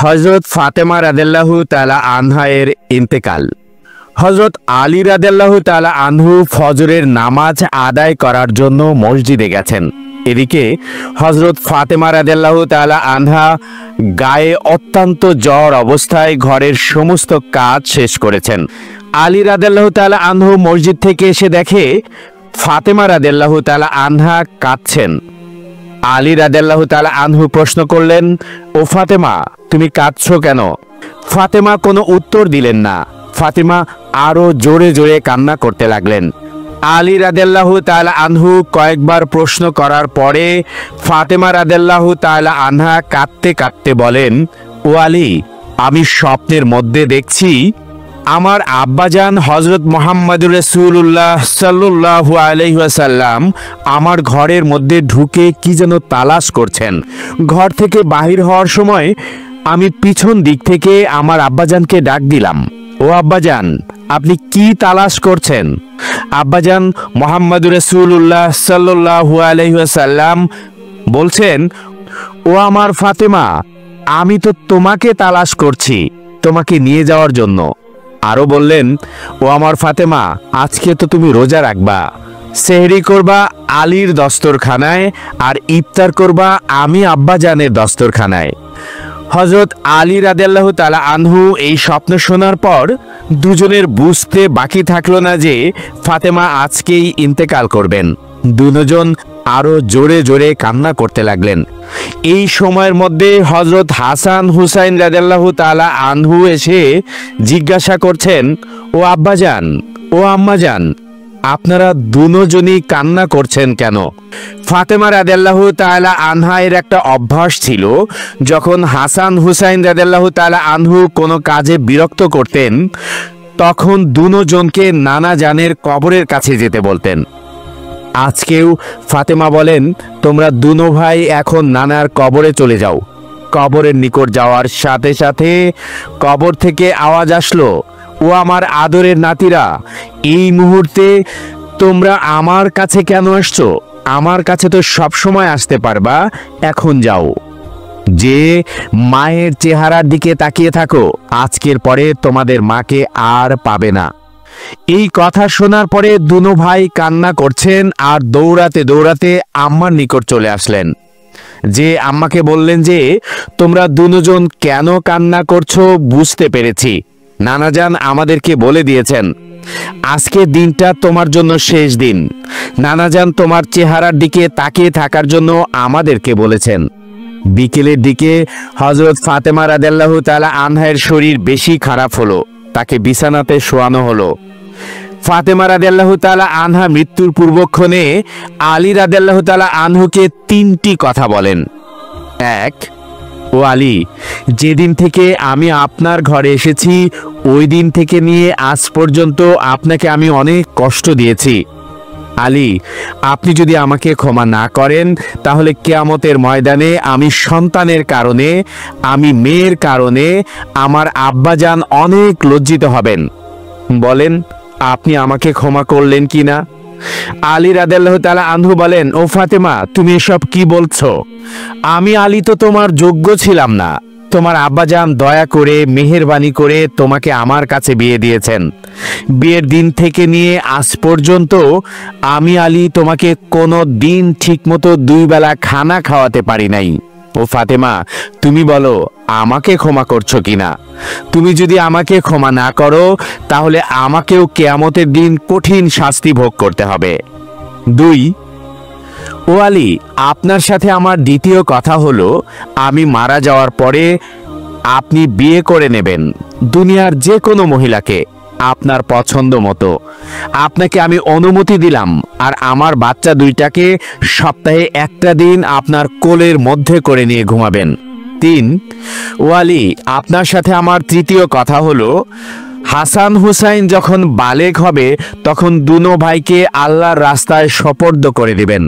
হযরত ফাতেমা রাদিয়াল্লাহু তাআলা আনহা এর ইন্তেকাল। হযরত আলী রাদিয়াল্লাহু তাআলা আনহু ফজরের নামাজ আদায় করার জন্য মসজিদে গেছেন। এদিকে হযরত ফাতেমা রাদিয়াল্লাহু তাআলা আনহা গায়ে অত্যন্ত জ্বর অবস্থায় ঘরের সমস্ত কাজ শেষ করেছেন। আলী রাদিয়াল্লাহু তাআলা আনহু মসজিদ থেকে এসে দেখে ফাতেমা রাদিয়াল্লাহু তাআলা আনহা কাঁদছেন। আলী রাদিয়াল্লাহু তাআলা আনহু প্রশ্ন করলেন, ও ফাতেমা, তুমি কাঁদছো কেন? ফাতেমা কোনো উত্তর দিলেন না। ফাতেমা আরো জোরে জোরে কান্না করতে লাগলেন। আলী রাদিয়াল্লাহু তাআলা আনহু কয়েকবার প্রশ্ন করার পরে ফাতেমা রাদিয়াল্লাহু তাআলা আনহা কাঁদতে কাঁদতে বলেন, ও আলী, আমি স্বপ্নের মধ্যে দেখছি আমার আব্বাজান হযরত মুহাম্মদুর রাসূলুল্লাহ সাল্লাল্লাহু আলাইহি ওয়াসাল্লাম আমার ঘরের মধ্যে ঢুকে কি যেন তালাশ করছেন। ঘর থেকে বাহির হওয়ার সময় আমি পিছন দিক থেকে আমার আব্বাজানকে ডাক দিলাম, ও আব্বাজান, আপনি কি তালাশ করছেন? আব্বাজান মুহাম্মদুর রাসূলুল্লাহ সাল্লাল্লাহু আলাইহি ওয়াসাল্লাম বলছেন, ও আমার ফাতেমা, আমি তো তোমাকে তালাশ করছি, তোমাকে নিয়ে যাওয়ার জন্য। আরো বললেন, ও আমার ফাতেমা, আজকে তো তুমি রোজা রাখবা, সেহরি করবা আলীর দস্তরখানায় আর ইফতার করবা আমি আব্বাজানের দস্তরখানায়। হযরত আলী রাদিয়াল্লাহু তাআলা আনহু এই স্বপ্ন শোনার পর দুজনের বুঝতে বাকি থাকলো না যে ফাতেমা আজকেই ইন্তেকাল করবেন। দুজন আরো জোরে জোরে কান্না করতে লাগলেন। এই সময়ের মধ্যে হযরত হাসান হুসাইন রাদিয়াল্লাহু তাআলা আনহু এসে জিজ্ঞাসা করছেন, ও আব্বাজান, ও আম্মাজান, আপনারা দুজনই কান্না করছেন কেন? ফাতেমা রাদিয়াল্লাহু তাআলা আনহা এর একটা অভ্যাস ছিল, যখন হাসান হুসাইন রাদিয়াল্লাহু তাআলা আনহু কোনো কাজে বিরক্ত করতেন তখন দুজনকে নানা জানের কবরের কাছে যেতে বলতেন। আজকেও ফাতেমা বলেন, তোমরা দুনো ভাই এখন নানার কবরে চলে যাও। কবরের নিকট যাওয়ার সাথে সাথে কবর থেকে আওয়াজ আসলো, ও আমার আদরের নাতিরা, এই মুহূর্তে তোমরা আমার কাছে কেন আসছো? আমার কাছে তো সব সময় আসতে পারবা, এখন যাও। যে মায়ের চেহারার দিকে তাকিয়ে থাকো, আজকের পরে তোমাদের মাকে আর পাবে না। এই কথা শোনার পরে দুনো ভাই কান্না করছেন আর দৌড়াতে দৌড়াতে আম্মার নিকট চলে আসলেন। যে আম্মাকে বললেন যে তোমরা দুজন কেন কান্না করছো বুঝতে পেরেছি। নানাজান আমাদেরকে বলে দিয়েছেন আজকের দিনটা তোমার জন্য শেষ দিন। নানাজান তোমার চেহারার দিকে তাকিয়ে থাকার জন্য আমাদেরকে বলেছেন। বিকেলের দিকে হযরত ফাতেমা রাদিয়াল্লাহু তাআলা আনহার শরীর বেশি খারাপ হলো, তাকে বিছানাতে শোয়ানো হলো। ফাতেমা রাদিয়াল্লাহু তাআলা আনহা মৃত্যুর পূর্বক্ষণে আলী রাদিয়াল্লাহু তাআলা আনহুকে তিনটি কথা বলেন। এক, ও আলী, যেদিন থেকে আমি আপনার ঘরে এসেছি ওই দিন থেকে নিয়ে আজ পর্যন্ত আপনাকে আমি অনেক কষ্ট দিয়েছি। আলী, আপনি যদি আমাকে ক্ষমা না করেন তাহলে কিয়ামতের ময়দানে আমি সন্তানের কারণে, আমি মেয়ের কারণে আমার আব্বাজান অনেক লজ্জিত হবেন। বলেন আপনি আমাকে ক্ষমা করলেন কিনা? আলী রাদিয়াল্লাহু তাআলা আনহু বলেন, ও ফাতেমা, তুমি এসব কি বলছো? আমি আলী তো তোমার যোগ্য ছিলাম না। তোমার আব্বাজান দয়া করে মেহেরবানি করে তোমাকে আমার কাছে বিয়ে দিয়েছেন। বিয়ের দিন থেকে নিয়ে আজ পর্যন্ত আমি আলী তোমাকে কোনো দিন ঠিকমতো দুই বেলা খানা খাওয়াতে পারি নাই। ও ফাতেমা, তুমি বলো আমাকে ক্ষমা করছো কিনা? তুমি যদি আমাকে ক্ষমা না করো তাহলে আমাকেও কিয়ামতের দিন কঠিন শাস্তি ভোগ করতে হবে। দুই, ও আলী, আপনার সাথে আমার দ্বিতীয় কথা হলো, আমি মারা যাওয়ার পরে আপনি বিয়ে করে নেবেন দুনিয়ার যে কোনো মহিলাকে আপনার পছন্দ মতো। আপনাকে আমি অনুমতি দিলাম, আর আমার বাচ্চা দুইটাকে সপ্তাহে একটা দিন আপনার কোলের মধ্যে করে নিয়ে ঘুমাবেন। তিন, ও আলী, আপনার সাথে আমার তৃতীয় কথা হলো, হাসান হুসাইন যখন বালেগ হবে তখন দুনো ভাইকে আল্লাহর রাস্তায় সোপর্দ করে দিবেন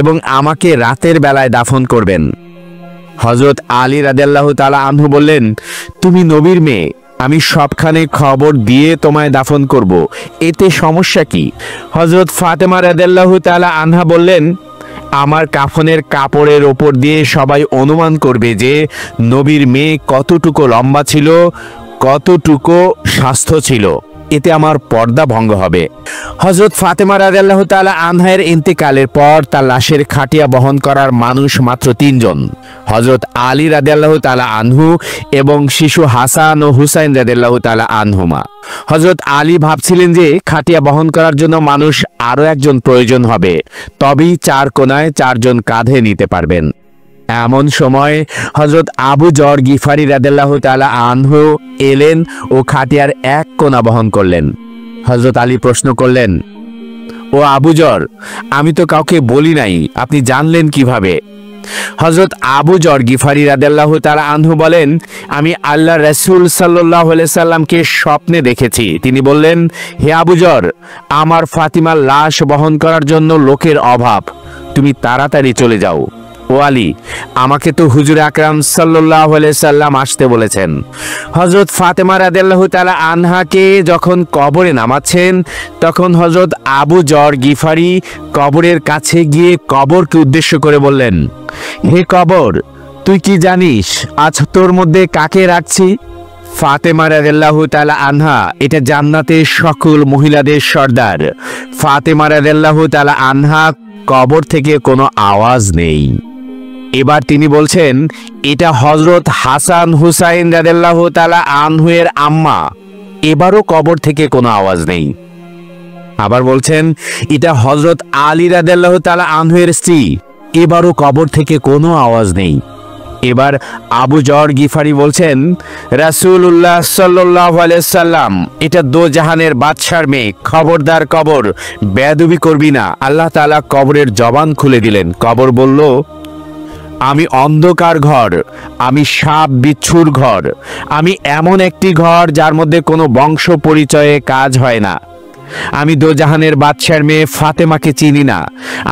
এবং আমাকে রাতের বেলায় দাফন করবেন। হযরত আলী রাদিয়াল্লাহু তাআলা আনহু বললেন, তুমি নবীর মেয়ে, আমি সবখানে খবর দিয়ে তোমায় দাফন করব, এতে সমস্যা কি? হযরত ফাতেমা রাদিয়াল্লাহু তাআলা আনহা বললেন, আমার কাফনের কাপড়ের ওপর দিয়ে সবাই অনুমান করবে যে নবীর মেয়ে কতটুকু লম্বা ছিল, কতটুকু স্বাস্থ্য ছিল। এতে আমার পর্দা ভঙ্গ হবে। হযরত ফাতেমা রাদিয়াল্লাহু তাআলা আনহার ইন্তেকালের পর তার লাশের খাটিয়া বহন করার মানুষ মাত্র 3 জন, হযরত আলী রাদিয়াল্লাহু তাআলা আনহু এবং শিশু হাসান ও হুসাইন রাদিয়াল্লাহু তাআলা আনহুমা। হযরত আলী ভাবছিলেন যে খাটিয়া বহন করার জন্য মানুষ আরো একজন প্রয়োজন হবে, তবেই 4 কোণায় 4 জন কাঁধে নিতে পারবেন। এমন সময় হযরত আবু যর গিফারি রাদিয়াল্লাহু তাআলা আনহু এলেন ও খাটিয়ার এক কোণা বহন করলেন। হযরত আলী প্রশ্ন করলেন, ও আবু যর, আমি তো কাউকে বলি নাই, আপনি জানলেন কিভাবে? হযরত আবু যর গিফারি রাদিয়াল্লাহু তাআলা আনহু বলেন, আমি আল্লাহ রাসূল সাল্লাল্লাহু আলাইহি সাল্লামকে স্বপ্নে দেখেছি। তিনি বললেন, হে আবু যর, আমার ফাতিমার লাশ বহন করার জন্য লোকের অভাব, তুমি তাড়াতাড়ি চলে যাও। ও আলী, আমাকে তো হুজুর আকরাম সাল্লাল্লাহু আলাইহি সাল্লাম আসতে বলেছেন। হযরত ফাতেমা রাদিয়াল্লাহু তাআলা আনহাকে যখন কবরে নামাচ্ছেন, তখন হযরত আবু যর গিফারি কবরের কাছে গিয়ে কবরকে উদ্দেশ্য করে বললেন, হে কবর, তুই কি জানিস আজ তোর মধ্যে কাকে রাখছি? ফাতেমা রাদিয়াল্লাহু তাআলা আনহা এটা জান্নাতের সকল মহিলাদের সর্দার। ফাতেমা রাদিয়াল্লাহু তাআলা আনহা কবর থেকে কোনো আওয়াজ নেই। এবার তিনি বলছেন, এটা হযরত হাসান হুসাইন রাদিয়াল্লাহু তাআলা আনহুয়ের আম্মা। এবারও কবর থেকে কোনো আওয়াজ নেই। আবার বলছেন, এটা হযরত আলী রাদিয়াল্লাহু তাআলা আনহুয়ের স্ত্রী। এবারও কবর থেকে কোনো আওয়াজ নেই। এবার আবু যর গিফারি বলছেন, রাসূলুল্লাহ সাল্লাল্লাহু আলাইহি সাল্লাম, এটা দোজাহানের বাদশার মেয়ে, খবরদার কবর, বেয়াদবি করবি না। আল্লাহ তাআলা কবরের জবান খুলে দিলেন। কবর বলল, আমি অন্ধকার ঘর, আমি সাপ বিচ্ছুর ঘর, আমি এমন একটি ঘর যার মধ্যে কোনো বংশ পরিচয়ে কাজ হয় না। আমি দোজাহানের বাদশার মেয়ে ফাতেমাকে চিনি না,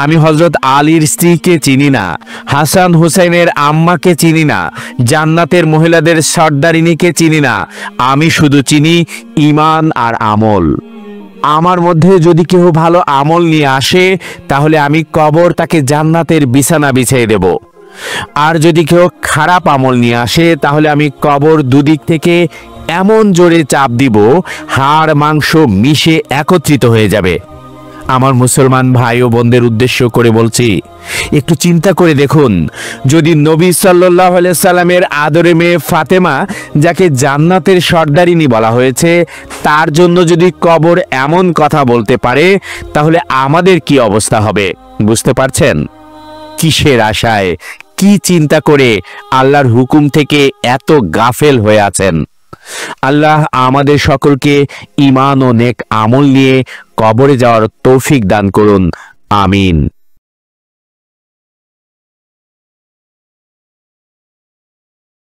আমি হযরত আলীর স্ত্রীকে চিনি না, হাসান হুসাইনের আম্মাকে চিনি না, জান্নাতের মহিলাদের সর্দারিনীকে চিনি না। আমি শুধু চিনি ঈমান আর আমল। আমার মধ্যে যদি কেউ ভালো আমল নিয়ে আসে, তাহলে আমি কবর তাকে জান্নাতের বিছানা বিছিয়ে দেব। আর যদি কেউ খারাপ আমল নিয়ে আসে, তাহলে আমি কবর দুদিক থেকে এমন জোরে চাপ দিব, হাড় মাংস মিশে একত্রিত হয়ে যাবে। আমার মুসলমান ভাই ও বোনদের উদ্দেশ্য করে বলছি, একটু চিন্তা করে দেখুন, যদি নবী সাল্লাল্লাহু আলাইহি সাল্লামের আদরে মেয়ে ফাতেমা, যাকে জান্নাতের সর্দারিনী বলা হয়েছে, তার জন্য যদি কবর এমন কথা বলতে পারে, তাহলে আমাদের কি অবস্থা হবে বুঝতে পারছেন? কিসের আশায়, কি চিন্তা করে আল্লাহর হুকুম থেকে এত গাফেল হয়ে আছেন? আল্লাহ আমাদের সকলকে ঈমান ও নেক আমল নিয়ে কবরে যাওয়ার তৌফিক দান করুন। আমিন।